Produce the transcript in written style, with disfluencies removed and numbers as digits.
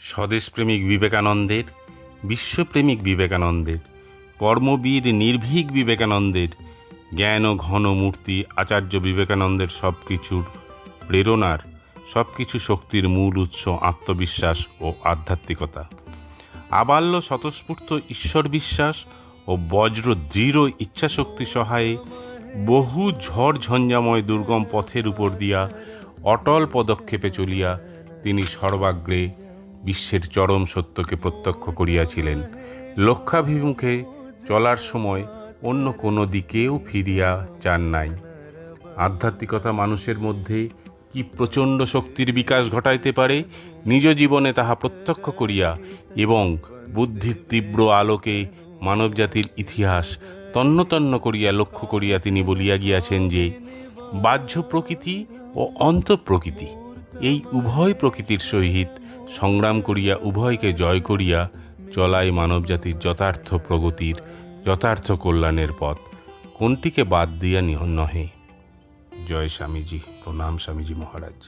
স্বদেশপ্রেমিক বিবেকানন্দের, বিশ্বপ্রেমিক বিবেকানন্দের, কর্মবীর নির্ভীক বিবেকানন্দের, জ্ঞান ও ঘন মূর্তি আচার্য বিবেকানন্দের সব কিছুর প্রেরণার, সব কিছু শক্তির মূল উৎস আত্মবিশ্বাস ও আধ্যাত্মিকতা। আবাল্য স্বতঃস্ফূর্ত ঈশ্বর বিশ্বাস ও বজ্র দৃঢ় ইচ্ছাশক্তি সহায়ে বহু ঝড় ঝঞ্ঝাময় দুর্গম পথের উপর দিয়া অটল পদক্ষেপে চলিয়া তিনি সর্বাগ্রে বিশ্বের চরম সত্যকে প্রত্যক্ষ করিয়াছিলেন। লক্ষ্যাভিমুখে চলার সময় অন্য কোনো দিকেও ফিরিয়া চান নাই। আধ্যাত্মিকতা মানুষের মধ্যে কি প্রচণ্ড শক্তির বিকাশ ঘটাইতে পারে, নিজ জীবনে তাহা প্রত্যক্ষ করিয়া এবং বুদ্ধির তীব্র আলোকে মানবজাতির ইতিহাস তন্ন তন্ন করিয়া লক্ষ্য করিয়া তিনি বলিয়া গিয়াছেন যে বাহ্য প্রকৃতি ও অন্তঃপ্রকৃতি এই উভয় প্রকৃতির সহিত সংগ্রাম করিয়া উভয়কে জয় করিয়া চলাই মানবজাতির যথার্থ প্রগতির, যথার্থ কল্যাণের পথ, কোনটিকে বাদ দিয়া নহে। জয় স্বামীজি, প্রণাম স্বামীজি মহারাজ।